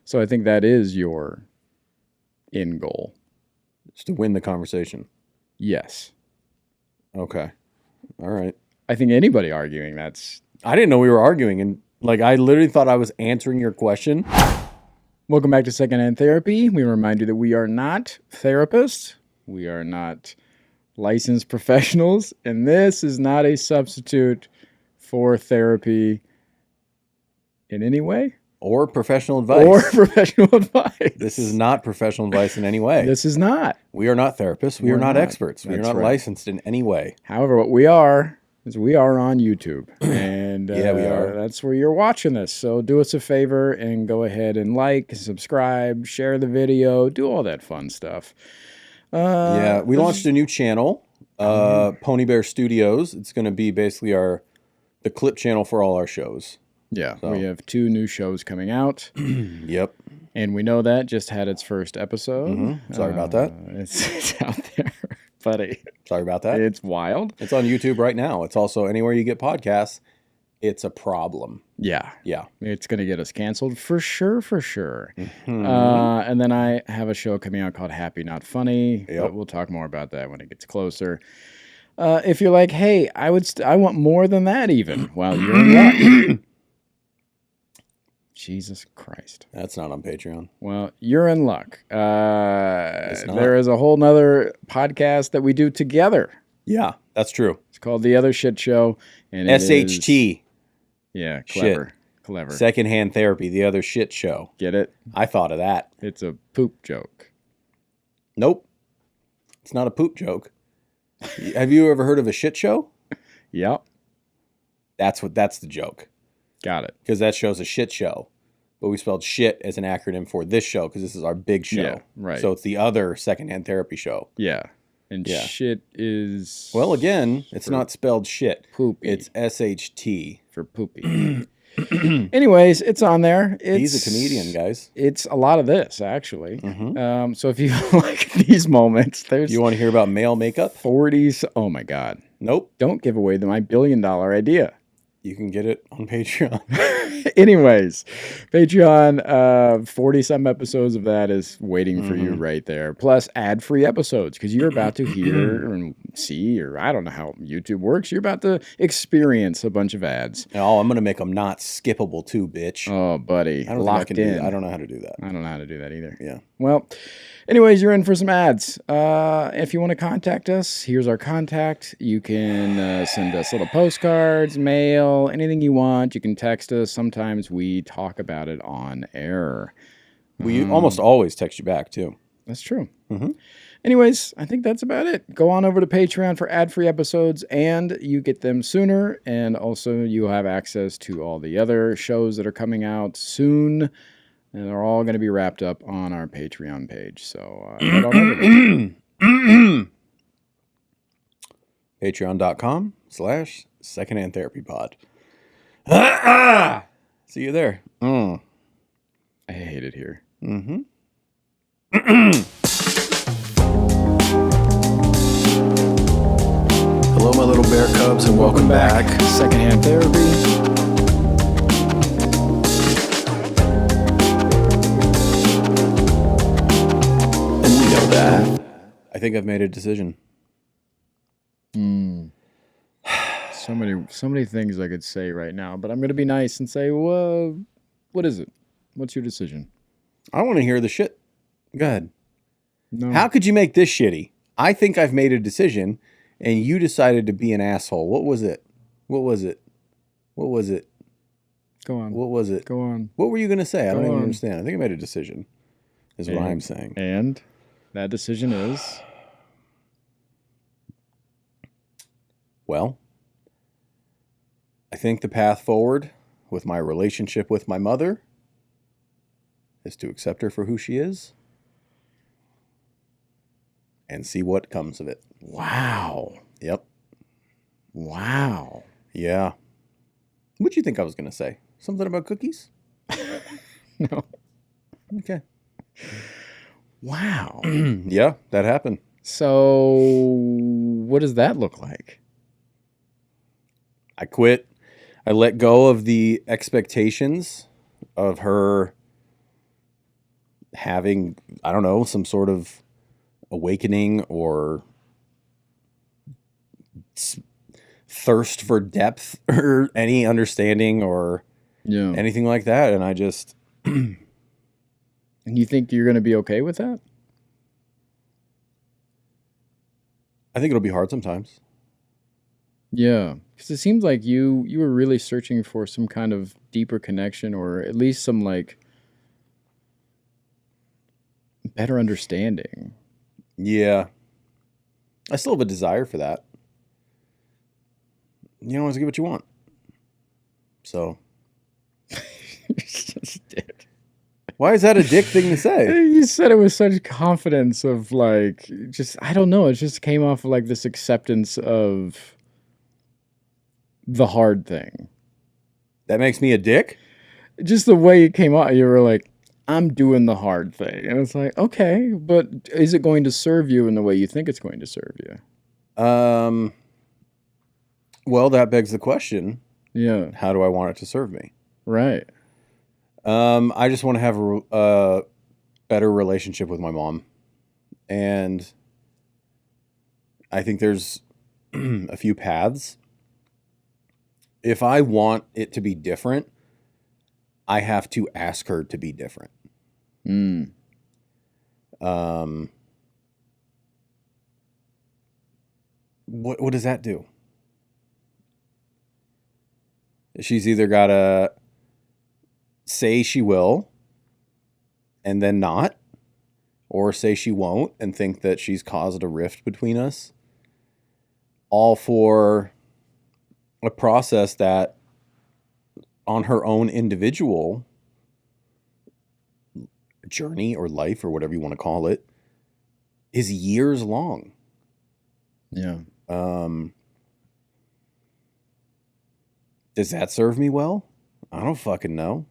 So I think that is your end goal. It's to win the conversation. Yes. Okay. All right. I think anybody arguing that's... I didn't know we were arguing, and like I literally thought I was answering your question. Welcome back to Secondhand Therapy. We remind you that we are not therapists. We are not licensed professionals, and this is not a substitute for therapy in any way. Or professional advice. This is not professional advice in any way. This is not. We are not therapists. We are not experts. We are not licensed in any way. However, what we are is we are on YouTube. And yeah, we are. That's where you're watching this. So do us a favor and go ahead and like, subscribe, share the video, do all that fun stuff. Yeah, we launched a new channel, Pony Bear Studios. It's going to be basically the clip channel for all our shows. Yeah, so. We have 2 new shows coming out. Yep. And we know that just had its first episode. Mm-hmm. Sorry about that. It's out there, buddy. Sorry about that. It's wild. It's on YouTube right now. It's also anywhere you get podcasts. It's a problem. Yeah. Yeah. It's going to get us canceled for sure, for sure. Mm-hmm. And then I have a show coming out called Happy Not Funny. Yep. But we'll talk more about that when it gets closer. If you're like, hey, I want more than that even. Well, you're in luck. Jesus Christ. That's not on Patreon. Well, you're in luck. There is a whole nother podcast that we do together. Yeah, that's true. It's called The Other Shit Show. And SHT. Yeah, clever. Shit. Clever. Secondhand Therapy, The Other Shit Show. Get it? I thought of that. It's a poop joke. Nope. It's not a poop joke. Have you ever heard of a shit show? Yep. That's the joke. Got it. Because that show's a shit show. But we spelled shit as an acronym for this show because this is our big show. Yeah, right. So it's the other Secondhand Therapy show. Yeah. And shit is... Well, again, it's not spelled shit. Poopy. It's SHT. For poopy. Anyways, it's on there. He's a comedian, guys. It's a lot of this, actually. Mm-hmm. So if you like these moments, there's... You want to hear about male makeup? 40s. Oh, my God. Nope. Don't give away my $1 billion idea. You can get it on Patreon. Anyways, Patreon, 40-some episodes of that is waiting for you right there. Plus ad-free episodes because you're about to hear and see, or I don't know how YouTube works. You're about to experience a bunch of ads. Oh, I'm going to make them not skippable too, bitch. Oh, buddy. Locked in. I don't know how to do that. I don't know how to do that either. Yeah. Well, anyways, you're in for some ads. If you want to contact us, here's our contact. You can send us little postcards, mail, anything you want. You can text us. Sometimes we talk about it on air. We almost always text you back, too. That's true. Mm-hmm. Anyways, I think that's about it. Go on over to Patreon for ad-free episodes, and you get them sooner. And also, you have access to all the other shows that are coming out soon. And they're all going to be wrapped up on our Patreon page. So, head on over there. Patreon.com/secondhandtherapypod. See you there. I hate it here. Mm-hmm. Hello, my little bear cubs, and welcome back. Secondhand Therapy. That. I think I've made a decision. So many things I could say right now, but I'm going to be nice and say, well, what is it? What's your decision? I want to hear the shit. Go ahead. No. How could you make this shitty? I think I've made a decision, and you decided to be an asshole. What was it? What was it? What was it? Go on. What was it? Go on. What were you going to say? I don't even understand. I think I made a decision, is what I'm saying. And that decision is? Well, I think the path forward with my relationship with my mother is to accept her for who she is and see what comes of it. Wow. Yep. Wow. Yeah. What'd you think I was going to say? Something about cookies? No. Okay. Wow. Yeah, that happened. So what does that look like? I quit. I let go of the expectations of her having, I don't know, some sort of awakening or thirst for depth or any understanding or Yeah. anything like that. And I just, And you think you're going to be okay with that? I think it'll be hard sometimes. Yeah, because it seems like you were really searching for some kind of deeper connection, or at least some like better understanding. Yeah. I still have a desire for that. You don't always get what you want. So You're such a dick. why is that a dick thing to say? You said it with such confidence of like, just I don't know. It just came off of like this acceptance of the hard thing. That makes me a dick? Just the way it came out, you were like, I'm doing the hard thing. And it's like, okay, but is it going to serve you in the way you think it's going to serve you? Well, that begs the question. Yeah. How do I want it to serve me? Right. I just want to have a better relationship with my mom. And I think there's a few paths. If I want it to be different, I have to ask her to be different. Mm. What does that do? She's either got to say she will and then not, or say she won't and think that she's caused a rift between us, all for a process that on her own individual journey or life or whatever you want to call it is years long. Yeah. Does that serve me well? I don't fucking know.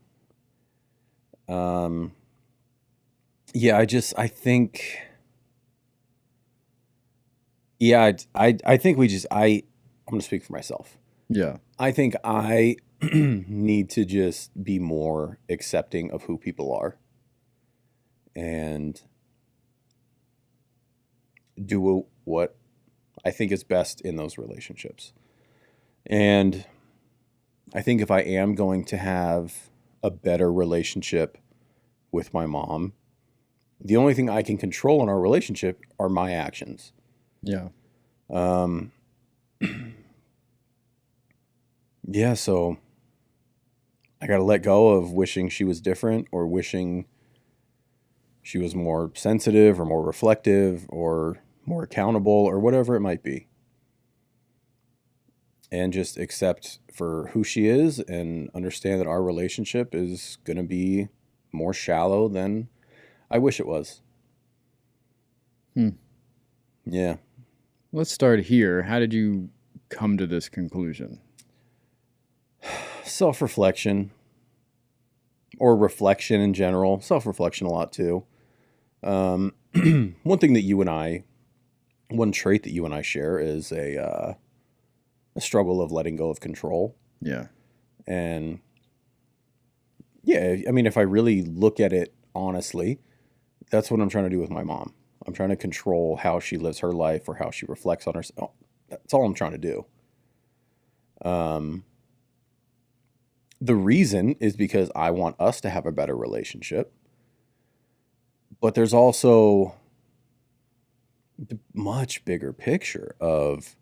Yeah, I think, yeah, I think I'm going to speak for myself. Yeah. I think I need to just be more accepting of who people are and do what I think is best in those relationships. And I think if I am going to have a better relationship with my mom, the only thing I can control in our relationship are my actions. Yeah. Yeah, so I got to let go of wishing she was different or wishing she was more sensitive or more reflective or more accountable or whatever it might be. And just accept for who she is and understand that our relationship is going to be more shallow than I wish it was. Yeah. Let's start here. How did you come to this conclusion? Self-reflection or reflection in general. Self-reflection a lot too. One trait that you and I share is a struggle of letting go of control. Yeah. And yeah, I mean, if I really look at it honestly, that's what I'm trying to do with my mom. I'm trying to control how she lives her life or how she reflects on herself. That's all I'm trying to do. The reason is because I want us to have a better relationship. But there's also the much bigger picture of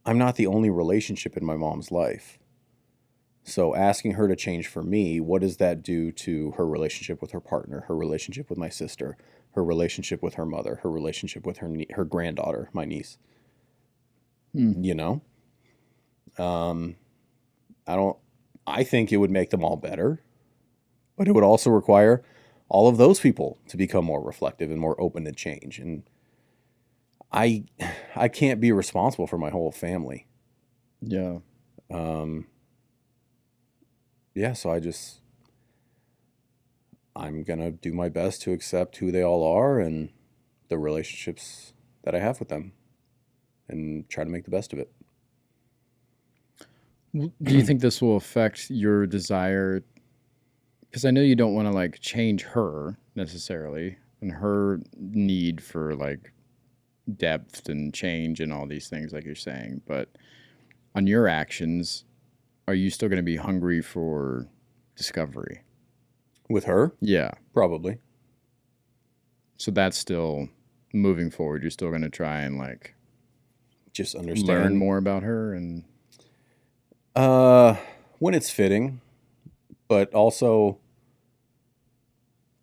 I'm not the only relationship in my mom's life. So asking her to change for me, what does that do to her relationship with her partner, her relationship with my sister, her relationship with her mother, her relationship with her granddaughter, my niece? You know? I think it would make them all better, but it would also require all of those people to become more reflective and more open to change. And I can't be responsible for my whole family. Yeah. Yeah, so I'm going to do my best to accept who they all are and the relationships that I have with them and try to make the best of it. Do you think this will affect your desire Because I know you don't want to like change her necessarily and her need for like depth and change and all these things, like you're saying. But on your actions, are you still going to be hungry for discovery? With her, Yeah. probably. So that's still moving forward. You're still going to try and like Just learn understand more about her and when it's fitting, but also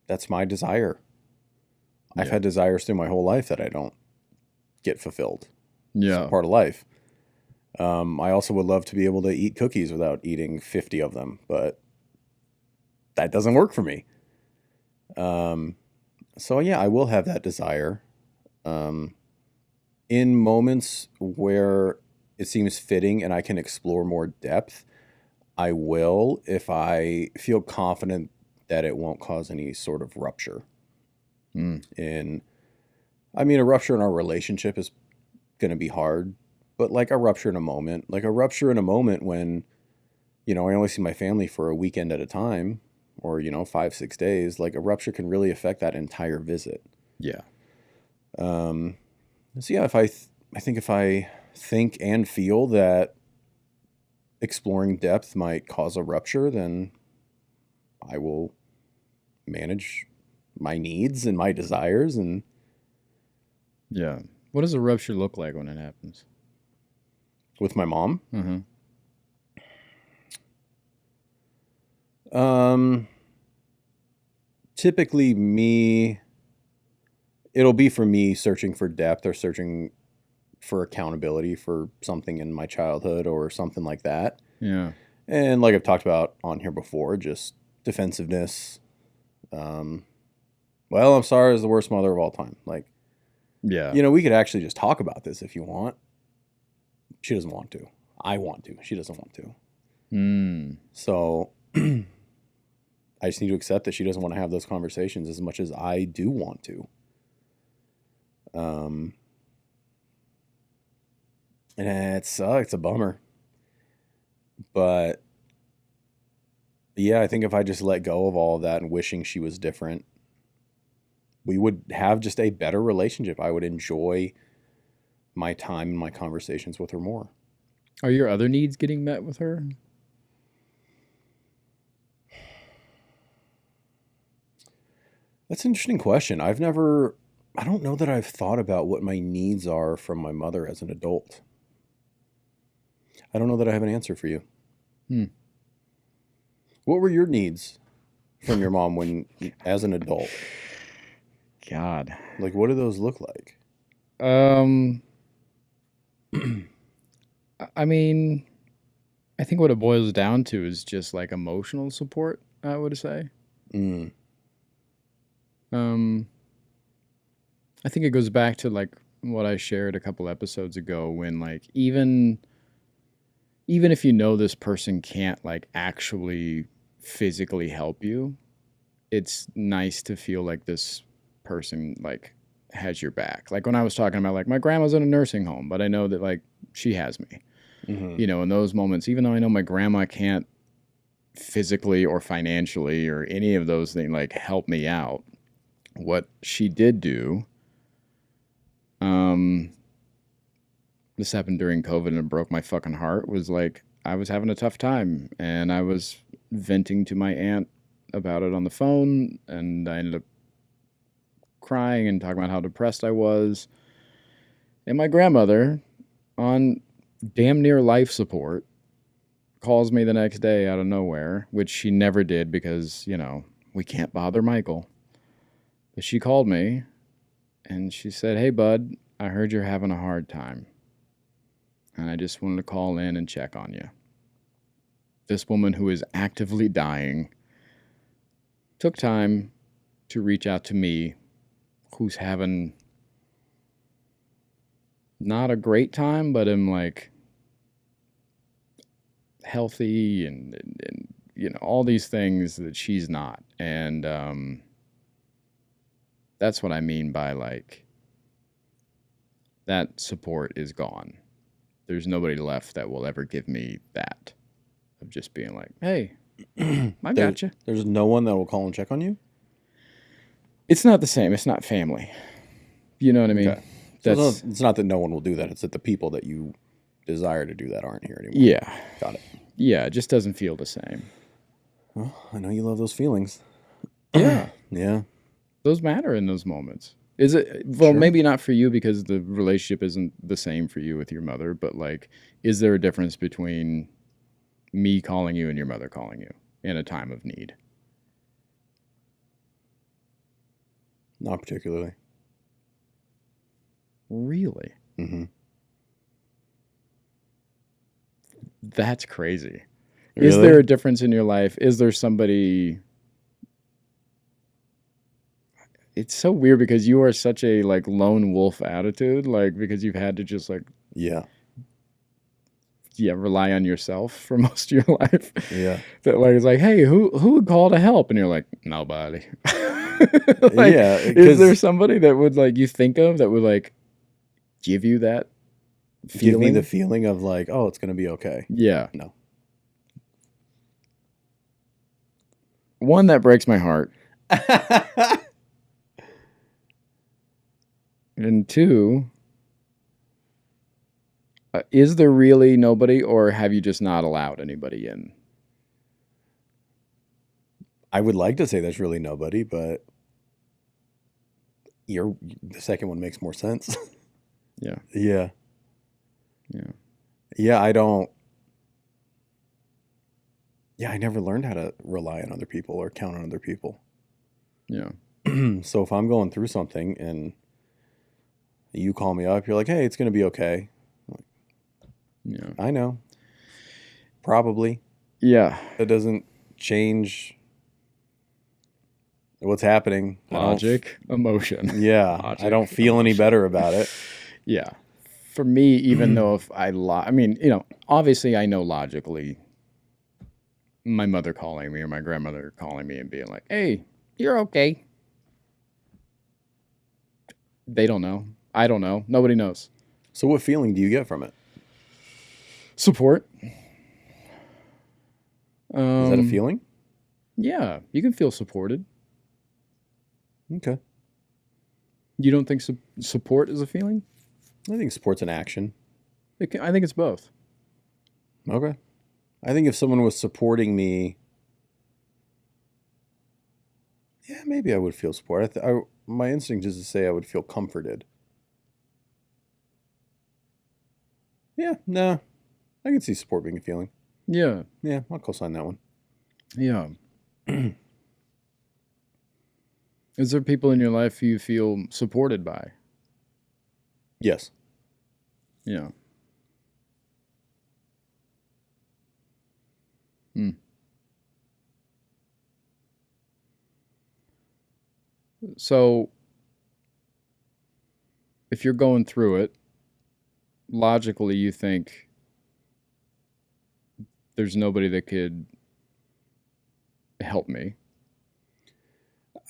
that's my desire. I've yeah. had desires through my whole life that I don't get fulfilled. It's Yeah. part of life. I also would love to be able to eat cookies without eating 50 of them, but that doesn't work for me. So yeah, I will have that desire. In moments where it seems fitting and I can explore more depth, I will if I feel confident that it won't cause any sort of rupture. Mm. In, I mean, a rupture in our relationship is going to be hard, but like a rupture in a moment, when, I only see my family for a weekend at a time or, 5, 6 days, like a rupture can really affect that entire visit. Yeah. So yeah, I think if I think and feel that exploring depth might cause a rupture, then I will manage my needs and my desires. And Yeah. What does a rupture look like when it happens? with my mom, Mm-hmm. um, typically it'll be for me searching for depth or searching for accountability for something in my childhood or something like that. Yeah. And like I've talked about on here before, just defensiveness. Well, I'm sorry is the worst mother of all time. Like, Yeah. we could actually just talk about this if you want. She doesn't want to. I want to. She doesn't want to. Mm. So I just need to accept that she doesn't want to have those conversations as much as I do want to. And it sucks. It's a bummer. But yeah, I think if I just let go of all of that and wishing she was different, we would have just a better relationship. I would enjoy my time and my conversations with her more. Are your other needs getting met with her? That's an interesting question. I don't know that I've thought about what my needs are from my mother as an adult. I don't know that I have an answer for you. Hmm. What were your needs from your mom as an adult? God. Like, what do those look like? I mean, I think what it boils down to is just like emotional support, I would say. Mm, Um, I think it goes back to like what I shared a couple episodes ago when like even if you know this person can't like actually physically help you, it's nice to feel like this person like has your back. Like when I was talking about like my grandma's in a nursing home, but I know that like she has me. hmm In those moments, even though I know my grandma can't physically or financially or any of those things like help me out, what she did do, um, this happened during COVID and it broke my fucking heart, was like I was having a tough time and I was venting to my aunt about it on the phone and I ended up crying and talking about how depressed I was. And my grandmother, on damn near life support, calls me the next day out of nowhere, which she never did because, we can't bother Michael. But she called me and she said, "Hey, bud, I heard you're having a hard time. And I just wanted to call in and check on you." This woman who is actively dying took time to reach out to me, who's having not a great time, but am like healthy and all these things that she's not. And that's what I mean by like that support is gone. There's nobody left that will ever give me that of just being like, "Hey, I gotcha. There's no one that will call and check on you? It's not the same. It's not family. You know what I mean? Okay. So it's not that no one will do that. It's that the people that you desire to do that aren't here anymore. Yeah. Got it. Yeah, it just doesn't feel the same. Well, I know you love those feelings. Yeah. Yeah. Those matter in those moments. Is it, well, Sure. maybe not for you because the relationship isn't the same for you with your mother, but like, is there a difference between me calling you and your mother calling you in a time of need? Not particularly. Really? Mm-hmm. That's crazy. Really? Is there a difference in your life? Is there somebody? It's so weird because you are such a like lone wolf attitude, like because you've had to just like Yeah. rely on yourself for most of your life. Yeah. That like it's like, hey, who would call to help? And you're like, nobody. Yeah, Is there somebody that would like you think of that would like give you that feeling? Give me the feeling of like, oh, it's gonna be okay. Yeah. No. One that breaks my heart. And two, is there really nobody, or have you just not allowed anybody in? I would like to say there's really nobody, but the second one makes more sense. Yeah. Yeah. Yeah. Yeah, I don't. Yeah, I never learned how to rely on other people or count on other people. Yeah. So if I'm going through something and you call me up, you're like, hey, it's going to be okay. Yeah. I know. Probably. Yeah. That doesn't change what's happening. Logic, emotion. Yeah. Logic, I don't feel any better about it. Yeah. For me, even though if I mean, you know, obviously I know logically my mother calling me or my grandmother calling me and being like, hey, you're okay. They don't know. I don't know. Nobody knows. So what feeling do you get from it? Support. Is that a feeling? Yeah, you can feel supported. Okay. You don't think support is a feeling? I think support's an action. I think it's both. Okay. I think if someone was supporting me, yeah, maybe I would feel support. My instinct is to say I would feel comforted. Yeah, no. I can see support being a feeling. Yeah. Yeah, I'll co-sign that one. Yeah. Is there people in your life you feel supported by? Yes. Yeah. Hmm. So, if you're going through it, logically you think there's nobody that could help me.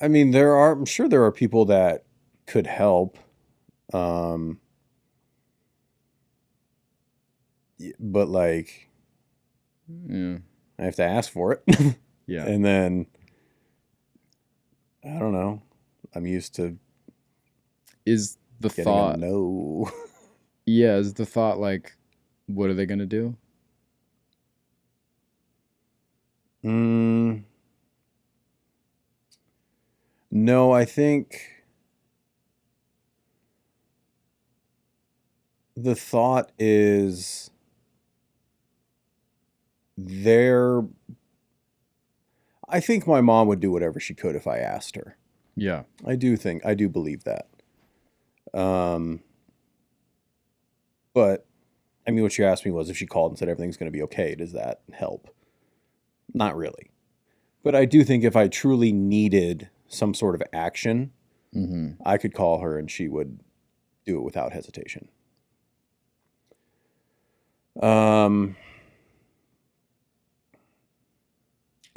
I mean, I'm sure there are people that could help. But like, Yeah. I have to ask for it. Yeah. And then, I don't know. I'm used to Is the getting thought a no. Yeah, is the thought like, what are they gonna do? No, I think the thought is I think my mom would do whatever she could if I asked her. Yeah. I do believe that. But I mean, what you asked me was if she called and said everything's going to be okay, does that help? Not really. But I do think if I truly needed some sort of action, I could call her and she would do it without hesitation.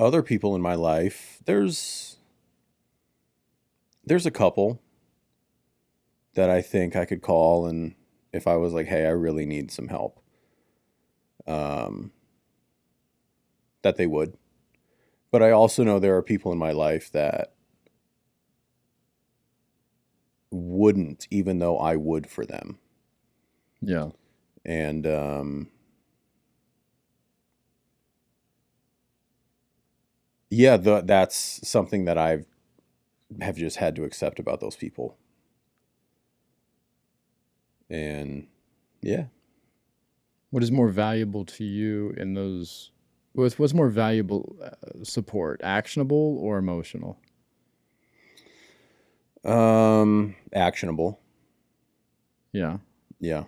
Other people in my life, there's a couple that I think I could call, and if I was like, hey, I really need some help, that they would. But I also know there are people in my life that wouldn't, even though I would for them. Yeah. And yeah, that's something that have just had to accept about those people. And yeah. What is more valuable to you in those? What's more valuable support, actionable or emotional? Actionable. Yeah. Yeah.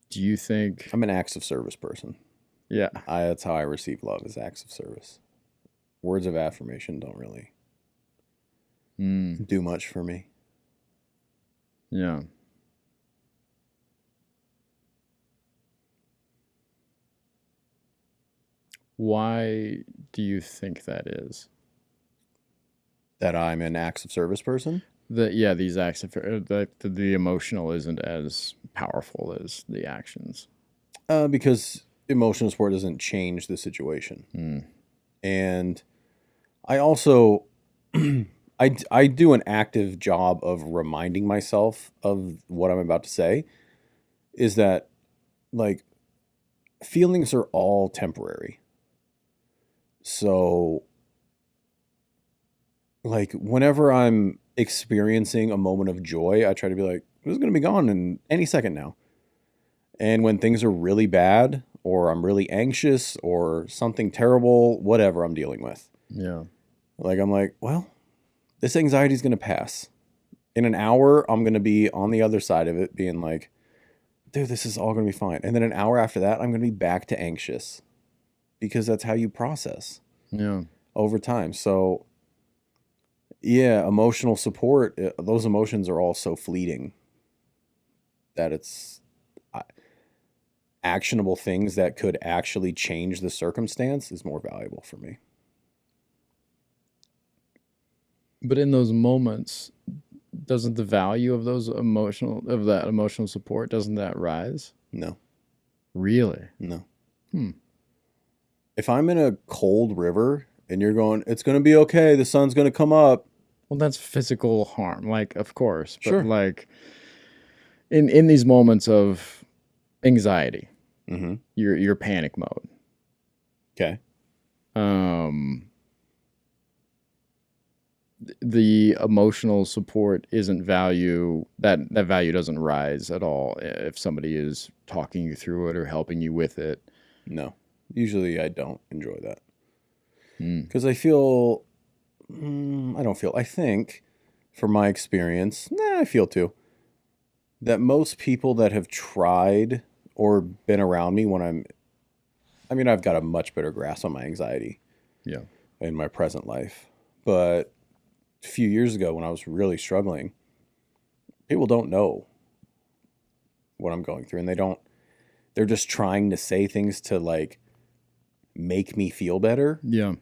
Do you think? I'm an acts of service person. Yeah. That's how I receive love, is acts of service. Words of affirmation don't really do much for me. Yeah. Why do you think that is? That I'm an acts of service person? These acts of the emotional isn't as powerful as the actions. Because emotional support doesn't change the situation. And I also I do an active job of reminding myself of what I'm about to say, is that, like, feelings are all temporary. So, like, whenever I'm experiencing a moment of joy, I try to be like, this is going to be gone in any second now. And when things are really bad, or I'm really anxious, or something terrible, whatever I'm dealing with, Yeah. like, I'm like, well, this anxiety is going to pass. In an hour, I'm going to be on the other side of it, being like, dude, this is all going to be fine. And then an hour after that, I'm going to be back to anxious, because that's how you process over time. So, yeah, emotional support, those emotions are all so fleeting that it's actionable things that could actually change the circumstance is more valuable for me. But in those moments, doesn't the value of that emotional support, doesn't that rise? No. Really? No. If I'm in a cold river and you're going, it's going to be okay, the sun's going to come up. Well, that's physical harm, like, of course. But Sure. like in these moments of anxiety, your panic mode. Okay. The emotional support isn't value, that value doesn't rise at all if somebody is talking you through it or helping you with it. No. Usually I don't enjoy that. Because I feel, I think, from my experience, I feel too, that most people that have tried or been around me when I've got a much better grasp on my anxiety in my present life. But a few years ago when I was really struggling, people don't know what I'm going through, and they're just trying to say things to, like, make me feel better. Yeah.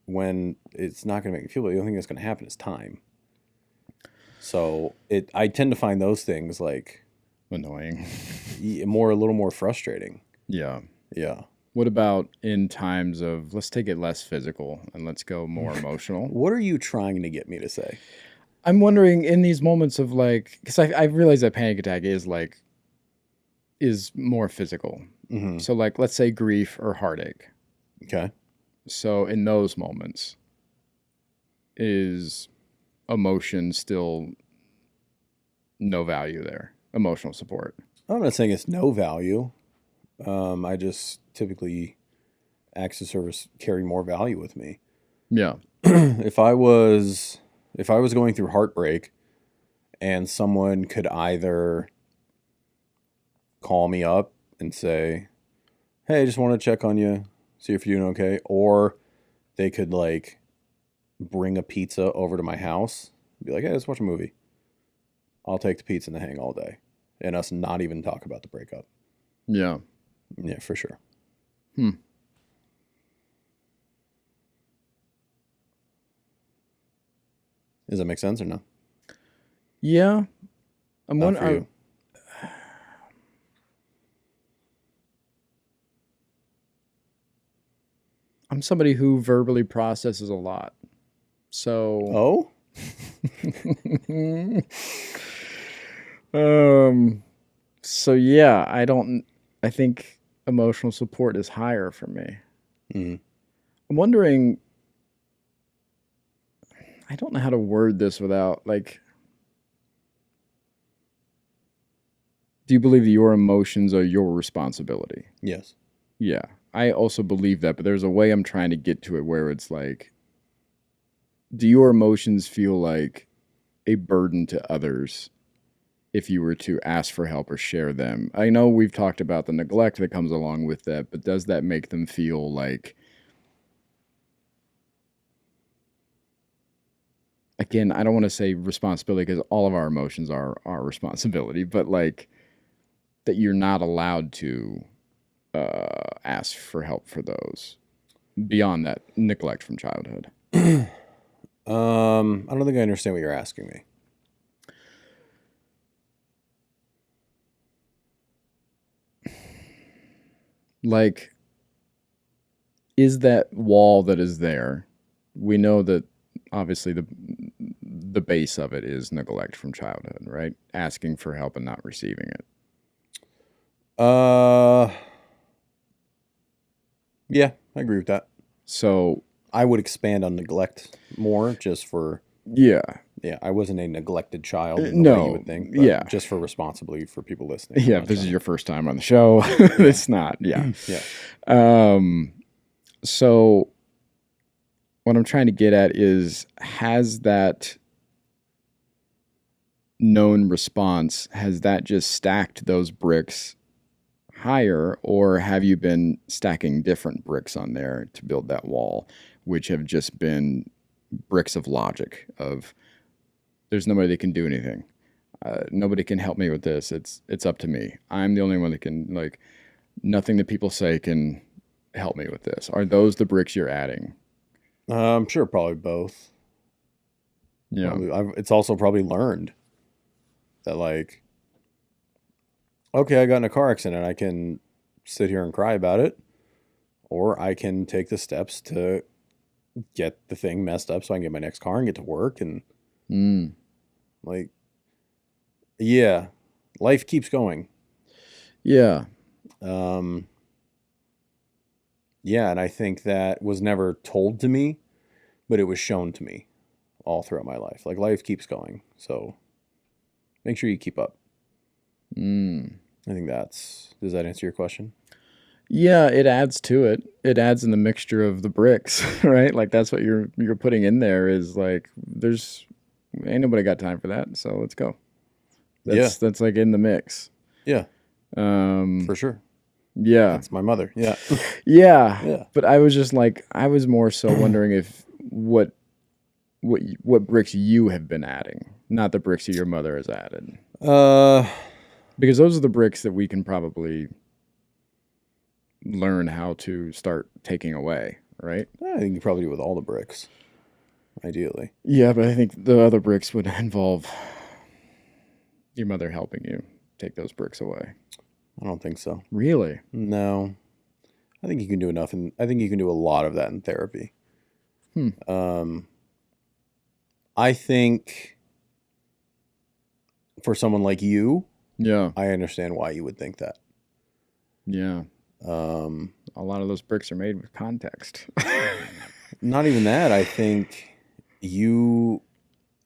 When it's not going to make me feel better. The only thing that's going to happen is time. So I tend to find those things, like, annoying, a little more frustrating. Yeah. Yeah. What about in times of, let's take it less physical and let's go more emotional? What are you trying to get me to say? I'm wondering in these moments of, like, because I realize that panic attack is more physical. So, like, let's say grief or heartache. Okay. So in those moments, is emotion still no value there? Emotional support. I'm not saying it's no value. I just typically, acts of service carry more value with me. Yeah. If I was going through heartbreak and someone could either call me up and say, hey, I just want to check on you, see if you're doing okay, or they could, like, bring a pizza over to my house, be like, hey, let's watch a movie. I'll take the pizza and the hang all day, and us not even talk about the breakup. Yeah. Yeah, for sure. Does that make sense or no? Yeah. I'm Not for you. wondering. I'm somebody who verbally processes a lot. So, Oh? so yeah, I think emotional support is higher for me. Mm. I'm wondering, I don't know how to word this without, like, do you believe that your emotions are your responsibility? Yes. Yeah, I also believe that, but there's a way I'm trying to get to it where it's like, do your emotions feel like a burden to others if you were to ask for help or share them? I know we've talked about the neglect that comes along with that, but does that make them feel like, again, I don't want to say responsibility because all of our emotions are our responsibility, but like that you're not allowed to ask for help for those beyond that neglect from childhood? I don't think I understand what you're asking me. Like, is that wall that is there? We know that obviously the base of it is neglect from childhood, right? Asking for help and not receiving it. Yeah, I agree with that. So I would expand on neglect more just for, yeah, I wasn't a neglected child in the way you no, would think, but yeah, just for responsibly for people listening. I'm yeah. not If this is trying your first time on the show, it's not. Yeah. to- yeah. So what I'm trying to get at is, has that known response, has that just stacked those bricks higher, or have you been stacking different bricks on there to build that wall, which have just been bricks of logic of there's nobody that can do anything. Nobody can help me with this. It's up to me. I'm the only one that can, like, nothing that people say can help me with this. Are those the bricks you're adding? I'm sure probably both. Yeah. It's also probably learned that, like, okay, I got in a car accident. I can sit here and cry about it, or I can take the steps to get the thing messed up so I can get my next car and get to work. And Mm. like, yeah, life keeps going. Yeah. Um, yeah, and I think that was never told to me, but it was shown to me all throughout my life. Like, life keeps going, so make sure you keep up. Mm. I think does that answer your question? Yeah, it adds to it. It adds in the mixture of the bricks, right? Like that's what you're putting in there is like there's ain't nobody got time for that, so let's go. Yeah, That's like in the mix. yeah, Um for sure. yeah. That's my mother. Yeah, Yeah. yeah. But I was just like I was more so wondering if what bricks you have been adding, not the bricks that your mother has added. Uh, Because those are the bricks that we can probably learn how to start taking away, right? I think you probably do with all the bricks, ideally. Yeah, but I think the other bricks would involve your mother helping you take those bricks away. I don't think so. Really? No, I think you can do enough, and I think you can do a lot of that in therapy. Hmm. I think for someone like you, Yeah. I understand why you would think that. Yeah. Um, A lot of those bricks are made with context. Not even that. I think you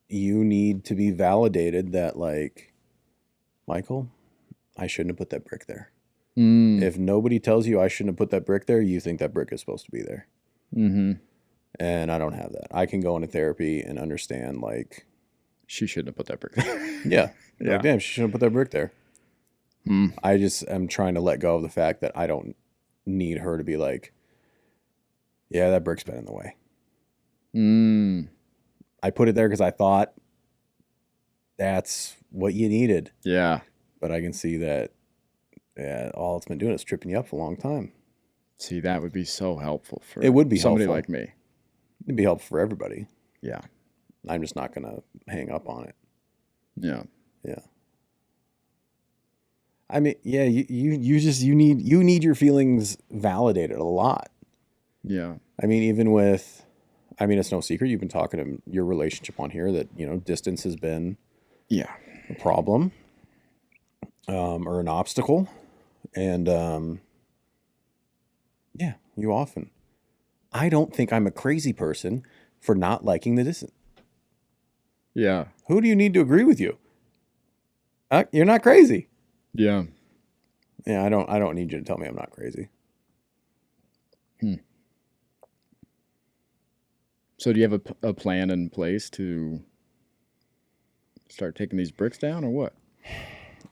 need to be validated that, like, Michael, I shouldn't have put that brick there. Mm. If nobody tells you I shouldn't have put that brick there, you think that brick is supposed to be there. Mm-hmm. And I don't have that. I can go into therapy and understand, like, She shouldn't have put that brick there. yeah, Yeah. like, damn, she shouldn't have put that brick there. Mm. I just am trying to let go of the fact that I don't need her to be like, yeah, that brick's been in the way. Mm. I put it there because I thought that's what you needed. Yeah. But I can see that, yeah, all it's been doing is tripping you up for a long time. See, that would be so helpful for It would be somebody helpful. like me. It'd be helpful for everybody. Yeah. I'm just not going to hang up on it. Yeah. Yeah. I mean, yeah, you need your feelings validated a lot. Yeah. I mean, even with, I mean, it's no secret. You've been talking to your relationship on here that, distance has been Yeah. a problem, or an obstacle. And, yeah, you often. I don't think I'm a crazy person for not liking the distance. Yeah. Who do you need to agree with you? You're not crazy. Yeah. Yeah, I don't need you to tell me I'm not crazy. So do you have a plan in place to start taking these bricks down or what?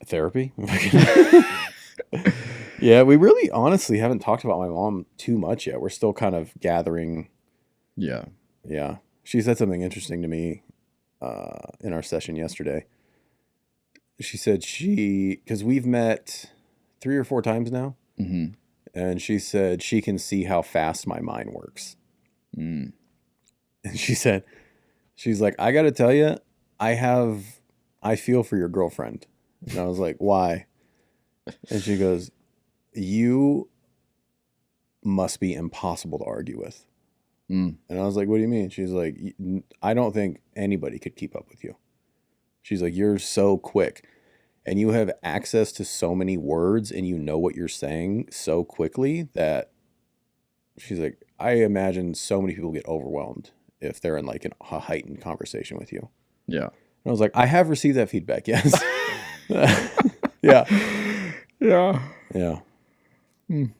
Therapy? Yeah, we really honestly haven't talked about my mom too much yet. We're still kind of gathering. Yeah. Yeah. She said something interesting to me in our session yesterday. She said because we've met 3 or 4 times now, Mm-hmm. and she said she can see how fast my mind works. Mm. And she's like, I got to tell you, I feel for your girlfriend. And I was like, why? And she goes, you must be impossible to argue with. Mm. And I was like, what do you mean? She's like, I don't think anybody could keep up with you. She's like, you're so quick and you have access to so many words and you know what you're saying so quickly that she's like, I imagine so many people get overwhelmed if they're in like a heightened conversation with you. Yeah. And I was like, I have received that feedback. Yes. Yeah. Yeah. Yeah. Mm.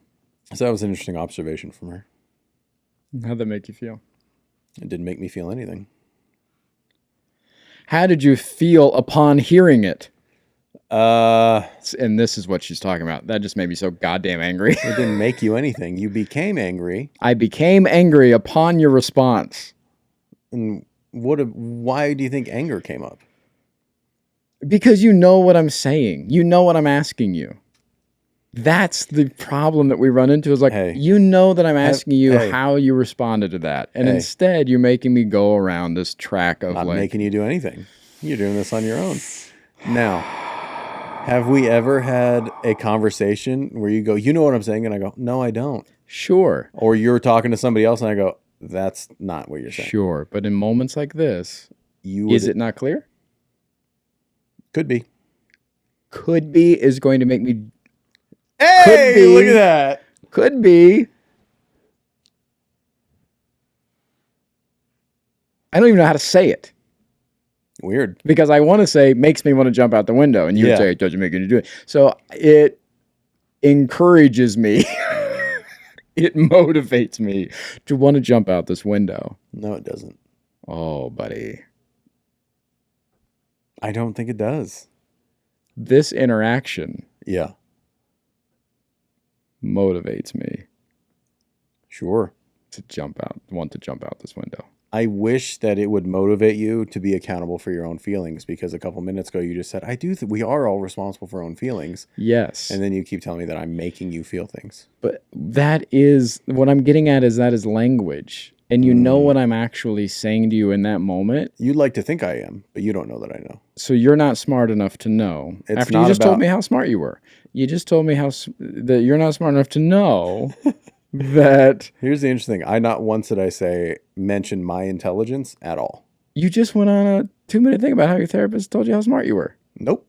So that was an interesting observation from her. How'd that make you feel? It didn't make me feel anything. How did you feel upon hearing it? Uh, And this is what she's talking about. That just made me so goddamn angry. It didn't make you anything. You became angry. I became angry upon your response. And why do you think anger came up? Because you know what I'm saying. You know what I'm asking you. That's the problem that we run into is like, Hey. you know that I'm asking you Hey. how you responded to that. And Hey. instead you're making me go around this track of Not like, making you do anything. You're doing this on your own. Now, have we ever had a conversation where you go, you know what I'm saying? And I go, no, I don't. sure, Or you're talking to somebody else and I go, that's not what you're saying. sure. But in moments like this, is it not clear? Could be. Could be is going to make me, Hey, be. look at that. could be. I don't even know how to say it. Weird. Because I want to say makes me want to jump out the window, and you would say it doesn't make you do it. So it encourages me, it motivates me to want to jump out this window. No, it doesn't. Oh, buddy, I don't think it does. this interaction Yeah. motivates me Sure. to want to jump out this window. I wish that it would motivate you to be accountable for your own feelings, because a couple minutes ago you just said, I do we are all responsible for our own feelings. Yes. And then you keep telling me that I'm making you feel things. But that is what I'm getting at, is that is language. And you know what I'm actually saying to you in that moment. You'd like to think I am, but you don't know that I know. So you're not smart enough to know. It's After not you just told about- me how smart you were. You just told me that you're not smart enough to know that Here's the interesting thing. I not once did I mention my intelligence at all. you just went on a 2-minute thing about how your therapist told you how smart you were. Nope.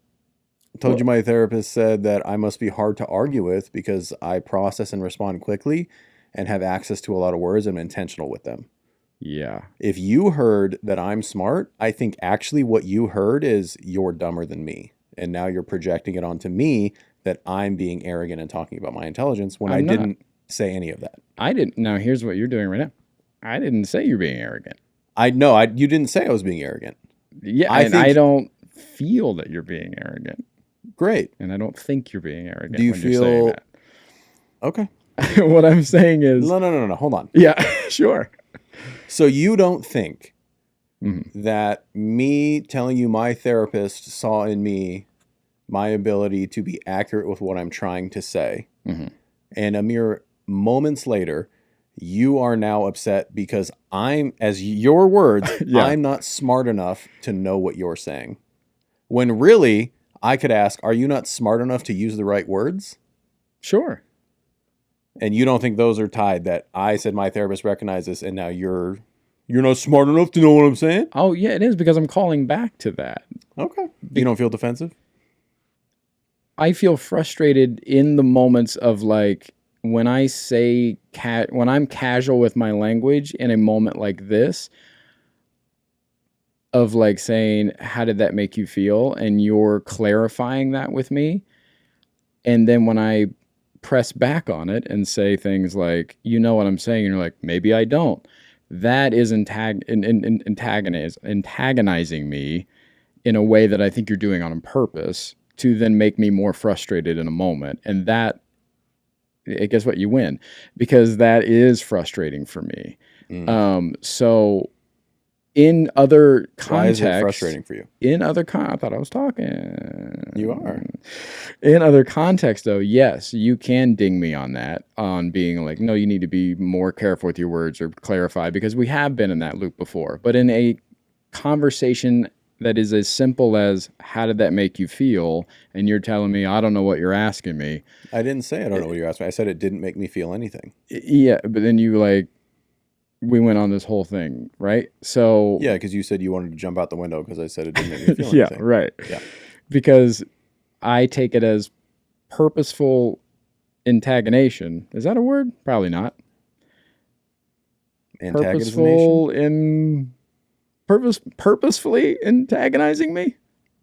Told you my therapist said that I must be hard to argue with because I process and respond quickly and have access to a lot of words and I'm intentional with them. Yeah. If you heard that I'm smart, I think actually what you heard is you're dumber than me. And now you're projecting it onto me that I'm being arrogant and talking about my intelligence when I didn't say any of that. I didn't. Now, here's what you're doing right now. I didn't say you're being arrogant. I know. You didn't say I was being arrogant. Yeah, I don't feel that you're being arrogant. Great. And I don't think you're being arrogant. Do you when you're saying feel... Okay. that. What I'm saying is... No. Hold on. Yeah, sure. So you don't think that me telling you my therapist saw in me my ability to be accurate with what I'm trying to say, and a mere moments later, you are now upset because as your words, I'm not smart enough to know what you're saying. When really, I could ask, are you not smart enough to use the right words? Sure. And you don't think those are tied, that I said my therapist recognized this and now you're not smart enough to know what I'm saying? Oh, yeah, it is, because I'm calling back to that. Okay. You don't feel defensive? I feel frustrated in the moments of like when I say when I'm casual with my language in a moment like this, of like saying, how did that make you feel? And you're clarifying that with me. And then when I press back on it and say things like, you know what I'm saying, and you're like, maybe I don't. That is antagonizing me in a way that I think you're doing on purpose to then make me more frustrated in a moment. And that, guess what? You win, because that is frustrating for me. So in other contexts, why is it frustrating for you? I thought I was talking. You are. In other contexts, though, yes, you can ding me on that, on being like, no, you need to be more careful with your words or clarify, because we have been in that loop before. But in a conversation that is as simple as, how did that make you feel? And you're telling me, I don't know what you're asking me. I didn't say I don't know what you're asking me. I said it didn't make me feel anything. Yeah, but then you like, we went on this whole thing, right? So yeah, because you said you wanted to jump out the window because I said it didn't make me feel anything. Yeah, right. Yeah, because I take it as purposeful antagonization. Is that a word? Probably not. Purposefully antagonizing me.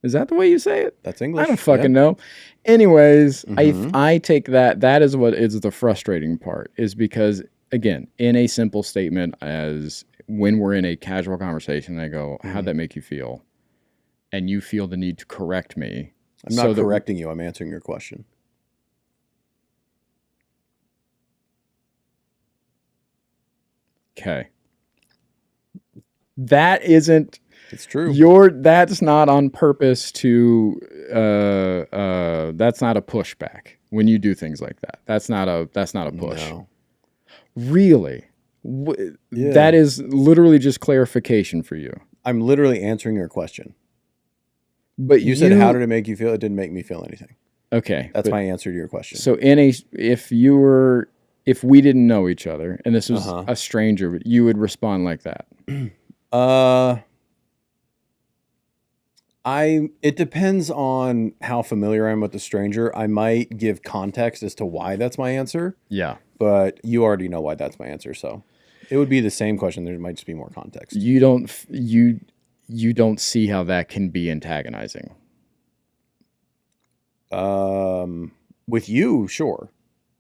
Is that the way you say it? That's English. I don't fucking know. Anyways, I take that is what is the frustrating part, is because, again, in a simple statement, as when we're in a casual conversation, I go, how'd that make you feel? And you feel the need to correct me. I'm not correcting you. I'm answering your question. Okay. That isn't... It's true. That's not on purpose to... that's not a pushback when you do things like that. That's not a push. No. Really? Yeah. That is literally just clarification for you. I'm literally answering your question. But you said, how did it make you feel? It didn't make me feel anything. Okay. That's my answer to your question. So if we didn't know each other and this was a stranger, you would respond like that. It depends on how familiar I am with the stranger. I might give context as to why that's my answer. Yeah. But you already know why that's my answer, so it would be the same question. There might just be more context. You don't see how that can be antagonizing. With you, sure.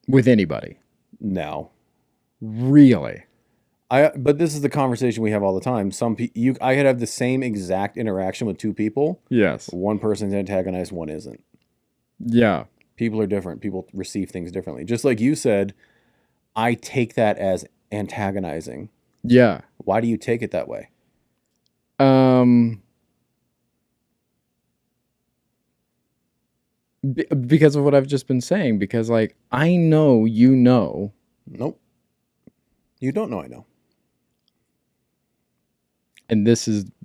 With anybody? No. Really? But this is the conversation we have all the time. I could have the same exact interaction with two people. Yes. One person's antagonized, one isn't. Yeah. People are different. People receive things differently. Just like you said, I take that as antagonizing. Yeah. Why do you take it that way? Because of what I've just been saying. Because, like, I know you know. Nope. You don't know I know. And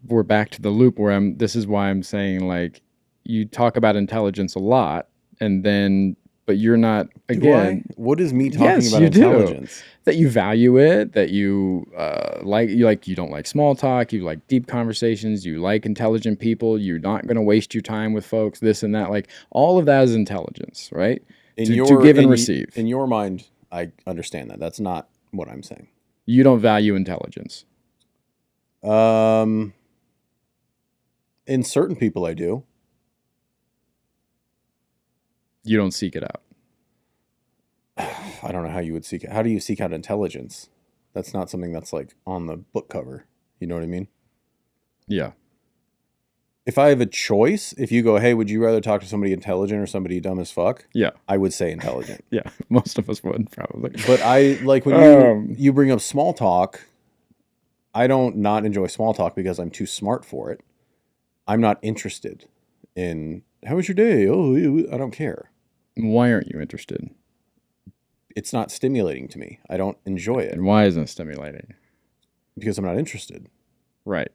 we're back to the loop where this is why I'm saying, like, you talk about intelligence a lot, and then, but you're not, again. What is me talking about intelligence? That you value it, that you you don't like small talk, you like deep conversations, you like intelligent people, you're not going to waste your time with folks, this and that. Like, all of that is intelligence, right? To give and receive. In your mind, I understand that. That's not what I'm saying. You don't value intelligence. In certain people, I do. You don't seek it out. I don't know how you would seek it. How do you seek out intelligence? That's not something that's like on the book cover. You know what I mean? Yeah. If I have a choice, if you go, hey, would you rather talk to somebody intelligent or somebody dumb as fuck? Yeah. I would say intelligent. Yeah. Most of us would, probably. But I like when you bring up small talk, I don't not enjoy small talk because I'm too smart for it. I'm not interested in, how was your day? Oh, I don't care. Why aren't you interested? It's not stimulating to me. I don't enjoy it. And why isn't it stimulating? Because I'm not interested. Right.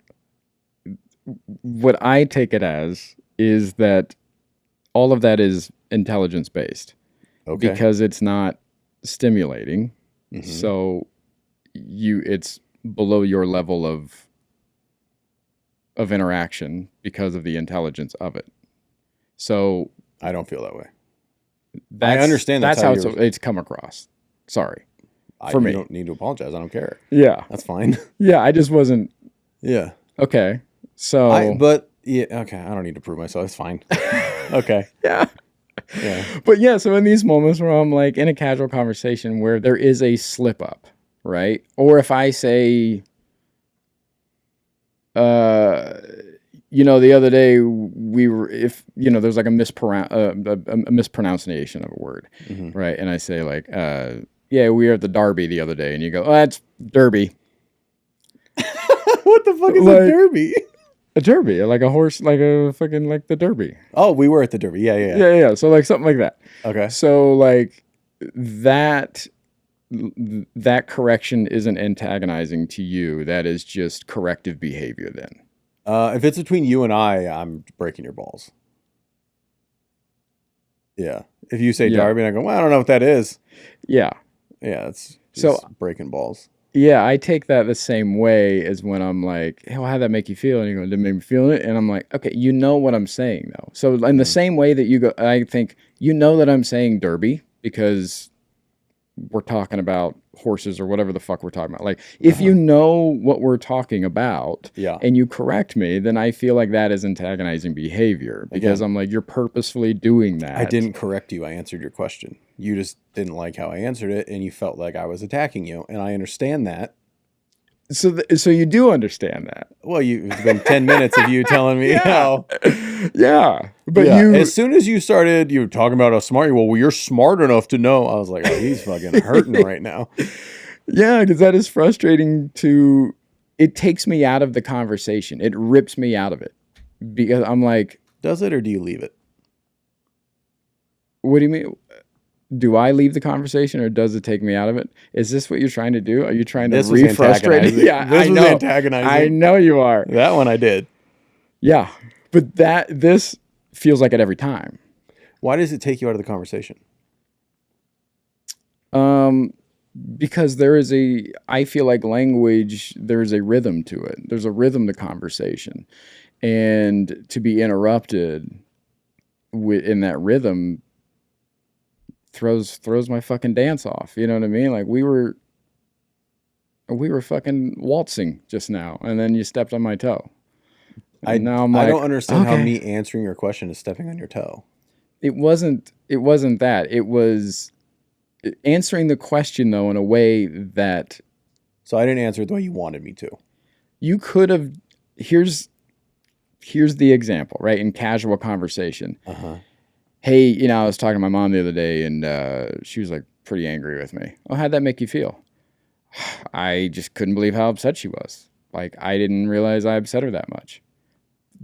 What I take it as is that all of that is intelligence based. Okay. Because it's not stimulating. Mhm. So it's below your level of interaction because of the intelligence of it. So I don't feel that way. that's, I understand that's that's how how it's come across. Sorry. For me. You don't need to apologize. I don't care. Yeah. That's fine. Yeah, I just wasn't. Yeah. Okay. So But yeah, okay. I don't need to prove myself. It's fine. Okay. yeah. Yeah. But yeah, so in these moments where I'm like in a casual conversation where there is a slip up, right? Or if I say, the other day there's like a mispronunciation of a word, Mhm. right? And I say like, yeah, we were at the Derby the other day, and you go, oh, that's Derby. What the fuck is Like- a derby? A Derby, like a horse, like a fucking, like the Derby. Oh, we were at the derby. Yeah. Yeah. So like something like that. Okay. So like that correction isn't antagonizing to you. That is just corrective behavior then. If it's between you and I'm breaking your balls. Yeah. If you say Yeah. derby and I go, well, I don't know what that is. Yeah. Yeah, it's So- breaking balls. Yeah, I take that the same way as when I'm like, hey, well, how'd that make you feel? And you go, did it make me feel it? And I'm like, okay, you know what I'm saying though. So in the same way that you go, I think, you know that I'm saying derby because we're talking about horses or whatever the fuck we're talking about. Like, if you know what we're talking about Yeah. and you correct me, then I feel like that is antagonizing behavior because Again. I'm like, you're purposefully doing that. I didn't correct you. I answered your question. You just didn't like how I answered it, and you felt like I was attacking you, and I understand that. So you do understand that. Well, it's been 10 minutes of you telling me how. Yeah. But Yeah, you, as soon as you were talking about how smart you were, well, you're smart enough to know. I was like, oh, he's fucking hurting right now. yeah, because that is frustrating it takes me out of the conversation. It rips me out of it because I'm like, Does it, or do you leave it? what do you mean? Do I leave the conversation or does it take me out of it? Is this what you're trying to do? Are you trying to This was re-frustrate? antagonizing. Yeah, This I was know. antagonizing. I know you are. That one I did. Yeah, but this feels like it every time. Why does it take you out of the conversation? Because I feel like language, there's a rhythm to it. There's a rhythm to conversation. And to be interrupted in that rhythm throws my fucking dance off. You know what I mean? Like we were fucking waltzing just now, and then you stepped on my toe. Now I'm like, I don't understand how okay. me answering your question is stepping on your toe. It wasn't that. It was answering the question though in a way that So I didn't answer it the way you wanted me to. you could have. Here's the example, right? In casual conversation. Uh-huh. Hey, I was talking to my mom the other day, and she was like pretty angry with me. Oh, how'd that make you feel? I just couldn't believe how upset she was. Like, I didn't realize I upset her that much.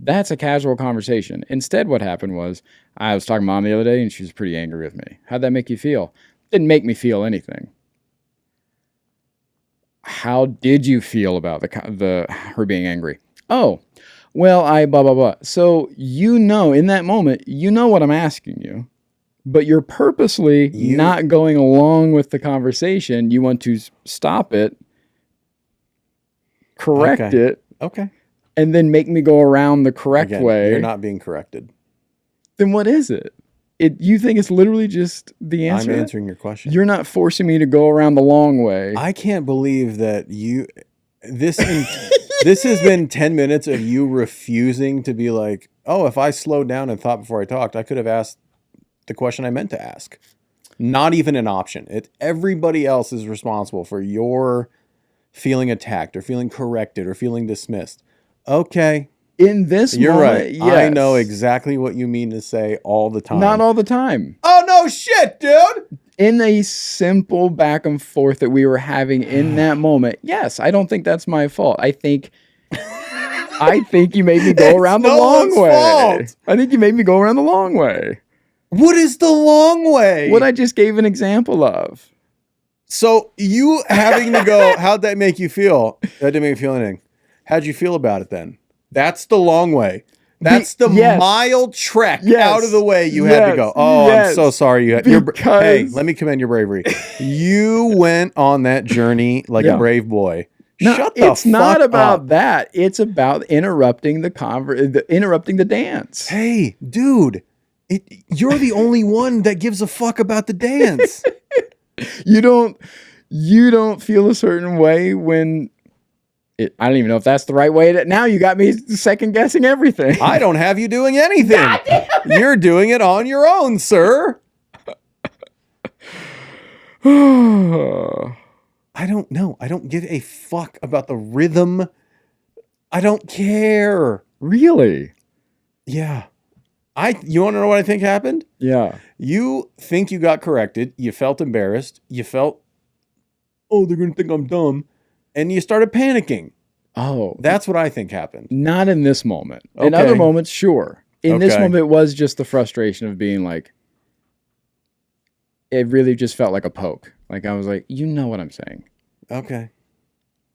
That's a casual conversation. Instead, what happened was I was talking to mom the other day, and she was pretty angry with me. How'd that make you feel? Didn't make me feel anything. How did you feel about her being angry? Oh, well, I blah, blah, blah. So, in that moment, what I'm asking you, but you're purposely not going along with the conversation. You want to stop it, correct it, Okay. and then make me go around the correct way. You're not being corrected. Then what is it? You think it's literally just the answer? I'm answering your question. You're not forcing me to go around the long way. I can't believe that this has been 10 minutes of you refusing to be like, oh, if I slowed down and thought before I talked, I could have asked the question I meant to ask. Not even an option. Everybody else is responsible for your feeling attacked or feeling corrected or feeling dismissed. Okay. In this You're moment, right. yes. I know exactly what you mean to say all the time. Not all the time. Oh, no shit, dude. In a simple back and forth that we were having in that moment, yes, I don't think that's my fault. I think you made me go around the long way. Fault. I think you made me go around the long way. What is the long way? What I just gave an example of. So you having to go, how'd that make you feel? That didn't make me feel anything. How'd you feel about it then? That's the long way. That's the yes. mile trek Yes. out of the way you had to go. Oh, I'm so sorry. Hey, let me commend your bravery. You went on that journey like a brave boy. No, Shut the fuck up. It's not about that. It's about interrupting interrupting the dance. Hey, dude, you're the only one that gives a fuck about the dance. You don't feel a certain way when I don't even know if that's the right way. Now you got me second guessing everything. I don't have you doing anything. You're doing it on your own, sir. I don't know. I don't give a fuck about the rhythm. I don't care. Really? Yeah. You want to know what I think happened? Yeah. You think you got corrected. You felt embarrassed. You felt, oh, they're going to think I'm dumb. And you started panicking. Oh. That's what I think happened. Not in this moment. Okay. In other moments, sure. In this moment, it was just the frustration of being like, it really just felt like a poke. Like I was like, you know what I'm saying. Okay.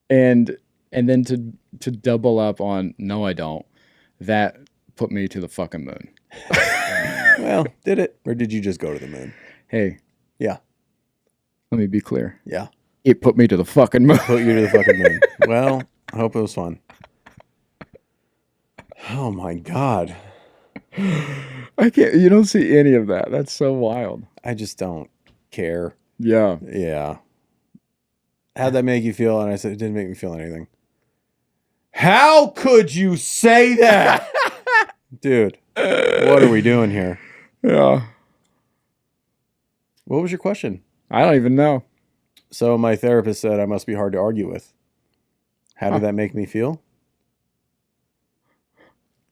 And then to double up on, no, I don't. That put me to the fucking moon. Well, did it? Or did you just go to the moon? Hey. Yeah. Let me be clear. Yeah. It put me to the fucking moon. Put you to the fucking moon. Well, I hope it was fun. Oh my God. I can't, you don't see any of that. That's so wild. I just don't care. Yeah. Yeah. How'd that make you feel? And I said, it didn't make me feel anything. How could you say that? Dude, what are we doing here? Yeah. What was your question? I don't even know. So my therapist said I must be hard to argue with. How did that make me feel?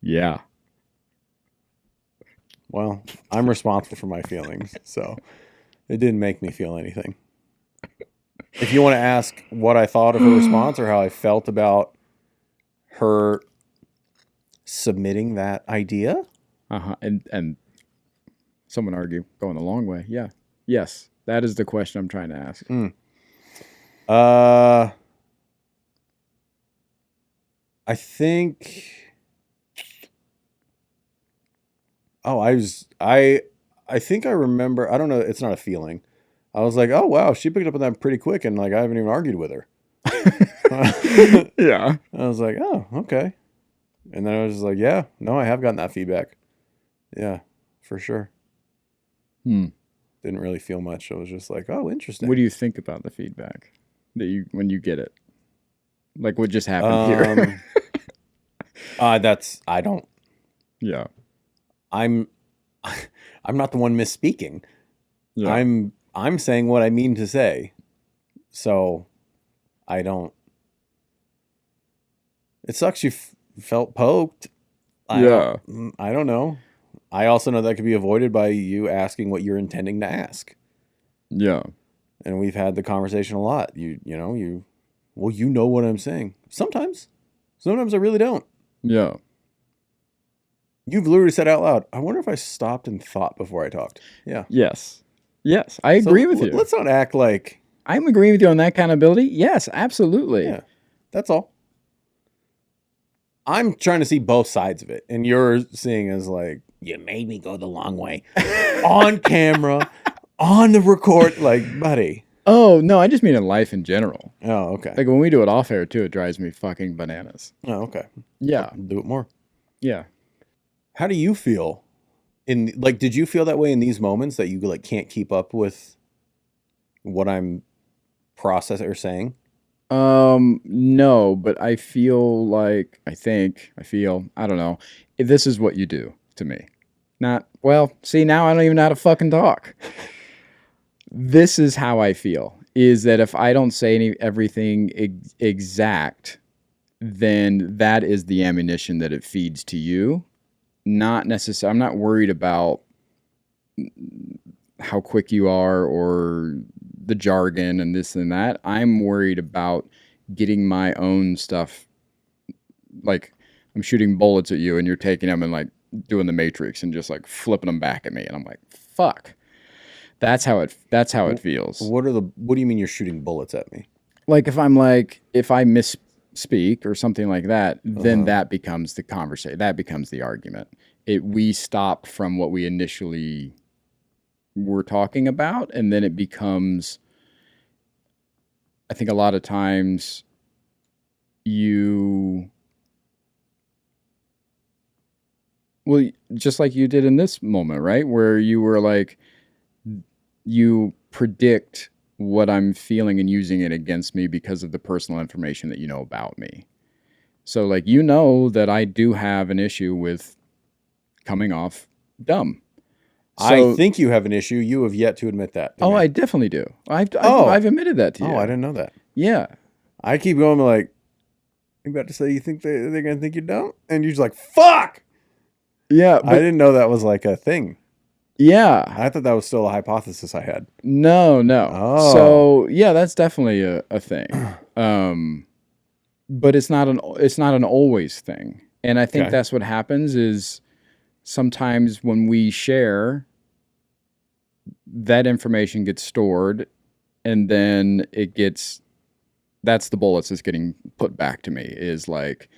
Yeah. Well, I'm responsible for my feelings, so it didn't make me feel anything. If you want to ask what I thought of her response or how I felt about her submitting that idea. And some would argue going the long way. Yeah. Yes. That is the question I'm trying to ask. I think. Oh, I think I remember. I don't know. It's not a feeling. I was like, oh wow, she picked up on that pretty quick, and like I haven't even argued with her. Yeah. I was like, oh, okay. And then I was just like, yeah, no, I have gotten that feedback. Yeah, for sure. Didn't really feel much. I was just like, oh, interesting. What do you think about the feedback when you get it? Like what just happened here? I don't. Yeah. I'm not the one misspeaking. Yeah. I'm saying what I mean to say. So I don't. It sucks you felt poked. I don't know. I also know that could be avoided by you asking what you're intending to ask. Yeah. And we've had the conversation a lot. You know what I'm saying. Sometimes I really don't. Yeah. You've literally said out loud, I wonder if I stopped and thought before I talked. Yeah. Yes. Yes. I agree with you. Let's not act like... I'm agreeing with you on that kind of ability. Yes, absolutely. Yeah. That's all. I'm trying to see both sides of it. And you're seeing as like, you made me go the long way. On camera, on the record. Like, buddy. Oh, no, I just mean in life in general. Oh, okay. Like when we do it off air too, it drives me fucking bananas. Oh, okay. Yeah. I'll do it more. Yeah. How do you feel did you feel that way in these moments that you like can't keep up with what I'm processing or saying? No, but I feel like, I don't know. This is what you do to me. See, now I don't even know how to fucking talk. This is how I feel, is that if I don't say everything exact, then that is the ammunition that it feeds to you. Not necessarily, I'm not worried about how quick you are or the jargon and this and that. I'm worried about getting my own stuff. Like I'm shooting bullets at you and you're taking them and like doing the Matrix and just like flipping them back at me. And I'm like, fuck. That's how it feels. What do you mean you're shooting bullets at me? Like if I speak or something like that, then that becomes the conversation. That becomes the argument. We stop from what we initially were talking about, and then it becomes, I think a lot of times well, just like you did in this moment, right? Where you were like, you predict what I'm feeling and using it against me because of the personal information that you know about me. So like, you know that I do have an issue with coming off dumb. I think you have an issue. You have yet to admit that. Oh, I definitely do. I've admitted that to you. Oh, I didn't know that. Yeah. I keep going like, I'm about to say you think they're going to think you're dumb? And you're just like, fuck! Yeah. I didn't know that was like a thing. Yeah. I thought that was still a hypothesis I had. No. Oh. So yeah, that's definitely a thing. But it's not an always thing. And I think that's what happens is sometimes when we share, that information gets stored, and then that's the bullets that's getting put back to me, is like,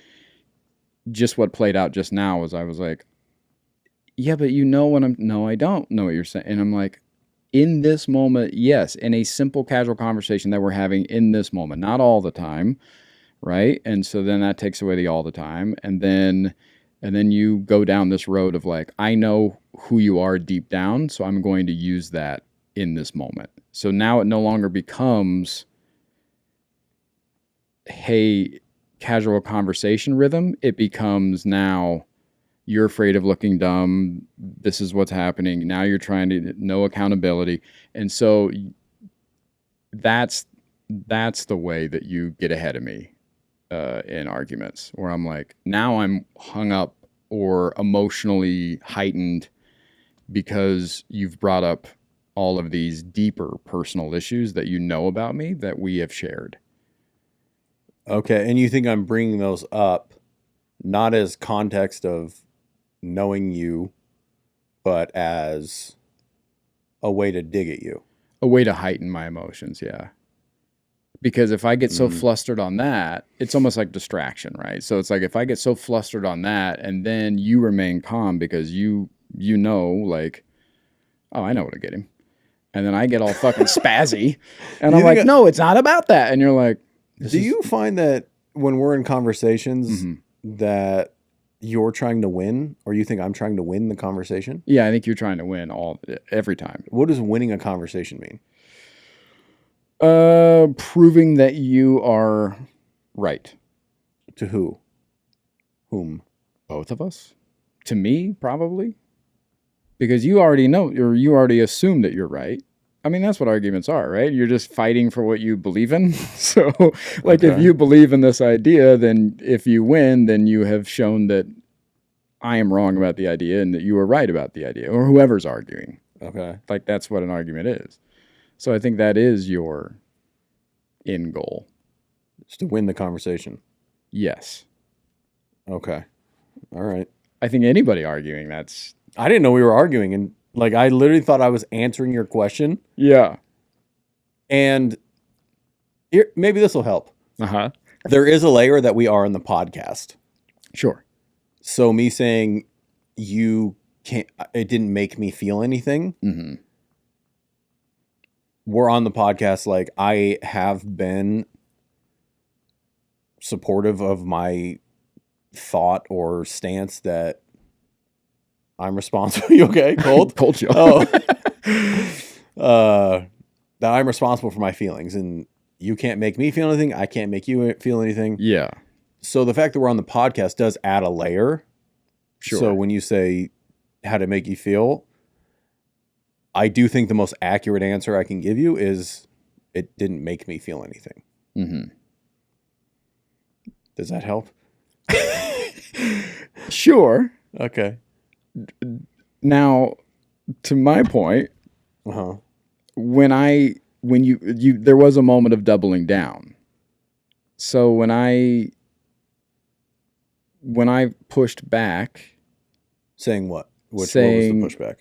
just what played out just now was I was like, yeah, but no, I don't know what you're saying. And I'm like, in this moment, yes, in a simple casual conversation that we're having in this moment, not all the time, right? And so then that takes away the all the time. And then you go down this road of like, I know who you are deep down, so I'm going to use that in this moment. So now it no longer becomes, hey, casual conversation rhythm. It becomes now, you're afraid of looking dumb. This is what's happening. Now you're trying to no accountability. And so that's the way that you get ahead of me in arguments, where I'm like, now I'm hung up or emotionally heightened because you've brought up all of these deeper personal issues that you know about me that we have shared. Okay. And you think I'm bringing those up not as context of knowing you, but as a way to dig at you. A way to heighten my emotions, yeah. Because if I get so flustered on that, it's almost like distraction, right? So it's like, if I get so flustered on that and then you remain calm because you know, like, oh, I know what to get him. And then I get all fucking spazzy and I'm like, no, it's not about that. And you're like, do you find that when we're in conversations that you're trying to win, or you think I'm trying to win the conversation? Yeah, I think you're trying to win every time. What does winning a conversation mean? Proving that you are right. To who? Whom? Both of us. To me, probably. Because you already know, or you already assume that you're right. I mean, that's what arguments are, right? You're just fighting for what you believe in. So, like, if you believe in this idea, then if you win, then you have shown that I am wrong about the idea and that you are right about the idea, or whoever's arguing. Okay. Like, that's what an argument is. So I think that is your end goal. It's to win the conversation. Yes. Okay. All right. I think anybody arguing, I didn't know we were arguing, and like, I literally thought I was answering your question. Yeah. And here, maybe this will help. Uh-huh. There is a layer that we are in the podcast. Sure. So me saying it didn't make me feel anything. Mm-hmm. We're on the podcast. Like, I have been supportive of my thought or stance that I'm responsible. You okay? Cold? Cold chill. Oh. That I'm responsible for my feelings, and you can't make me feel anything. I can't make you feel anything. Yeah. So the fact that we're on the podcast does add a layer. Sure. So when you say how to make you feel, I do think the most accurate answer I can give you is it didn't make me feel anything. Mm-hmm. Does that help? Sure. Okay. Now, to my point, when you there was a moment of doubling down. So when I pushed back, saying what? What was the pushback?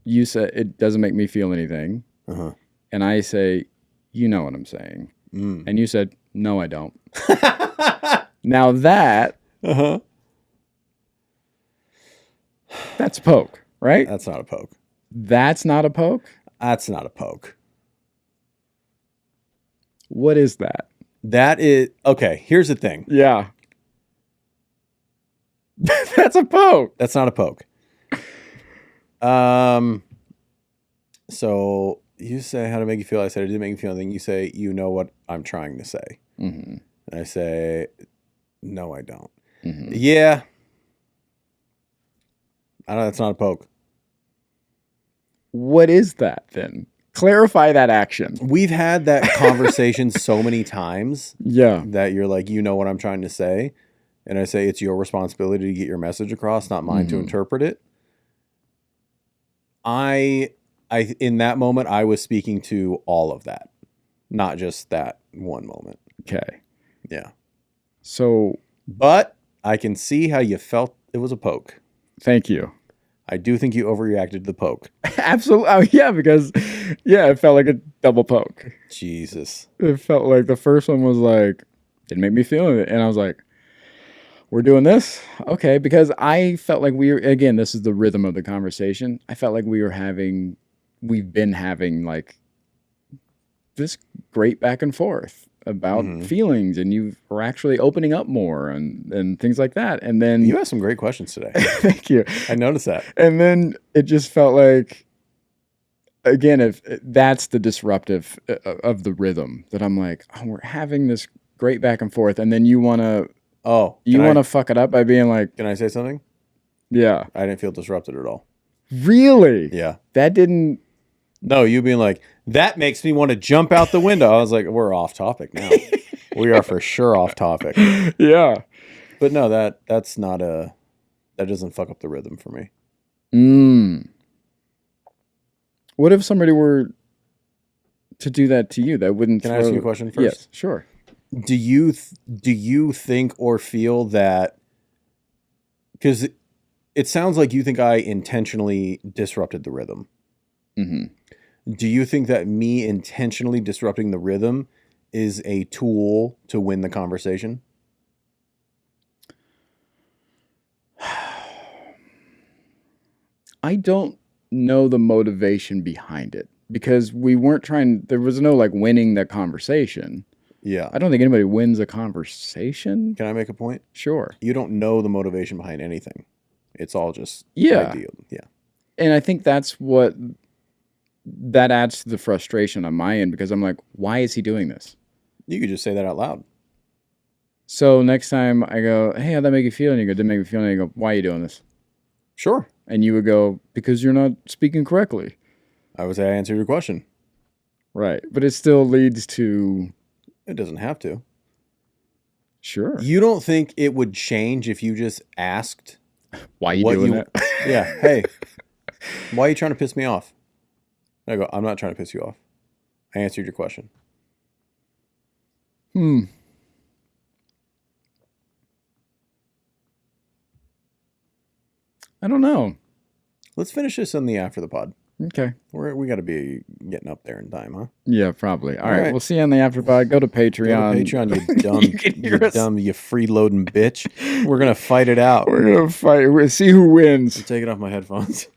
You said it doesn't make me feel anything, and I say, you know what I'm saying, and you said, no, I don't. Now that Uh-huh. that's a poke, right? That's not a poke. That's not a poke. That's not a poke. What is that? That is okay. Here's the thing. Yeah. That's a poke. That's not a poke. So you say how to make you feel. I said it didn't make you feel anything. You say you know what I'm trying to say, Mm-hmm. and I say no, I don't. Mm-hmm. Yeah, I know that's not a poke. What is that then? Clarify that action. We've had that conversation so many times Yeah. that you're like, you know what I'm trying to say, and I say it's your responsibility to get your message across, not mine to interpret it. I in that moment I was speaking to all of that, not just that one moment. Okay. Yeah. So, But I can see how you felt it was a poke. thank you. I do think you overreacted to the poke. Absolutely. Oh, yeah, because it felt like a double poke. Jesus. It felt like the first one was like, didn't make me feel it. And I was like, we're doing this? Okay. Because I felt like again, this is the rhythm of the conversation. I felt like we've been having like this great back and forth about feelings, and you were actually opening up more and things like that. And then You asked some great questions today. thank you. I noticed that. And then it just felt like, again, if that's the disruptive of the rhythm, that I'm like, oh, we're having this great back and forth, and then you want to fuck it up by being like, Can I say something? yeah, I didn't feel disrupted at all. really? Yeah. That didn't. No, you being like, that makes me want to jump out the window. I was like, we're off topic now. We are for sure off topic. Yeah. But no, that's not that doesn't fuck up the rhythm for me. What if somebody were to do that to you? That wouldn't. Can I ask you a question first? Yes, sure. Do you think or feel that, because it sounds like you think I intentionally disrupted the rhythm. Mm-hmm. Do you think that me intentionally disrupting the rhythm is a tool to win the conversation? I don't know the motivation behind it, because we weren't there was no like winning the conversation. Yeah. I don't think anybody wins a conversation. Can I make a point? Sure. You don't know the motivation behind anything. It's all just Yeah. ideal. Yeah. And I think that adds to the frustration on my end, because I'm like, why is he doing this? You could just say that out loud. So next time I go, hey, how'd that make you feel? And you go, didn't make me feel. And you go, why are you doing this? Sure. And you would go, because you're not speaking correctly. I would say I answered your question. Right. But it still leads to. It doesn't have to. Sure. You don't think it would change if you just asked, why are you doing that? Yeah. Hey, why are you trying to piss me off? I go, I'm not trying to piss you off. I answered your question. I don't know. Let's finish this on the after the pod. Okay. We got to be getting up there in time, huh? Yeah, probably. All right. We'll see you on the afterpod. Go to Patreon. Go to Patreon, you dumb, you freeloading bitch. We're going to fight it out. We're going to fight. We'll see who wins. I'm taking off my headphones.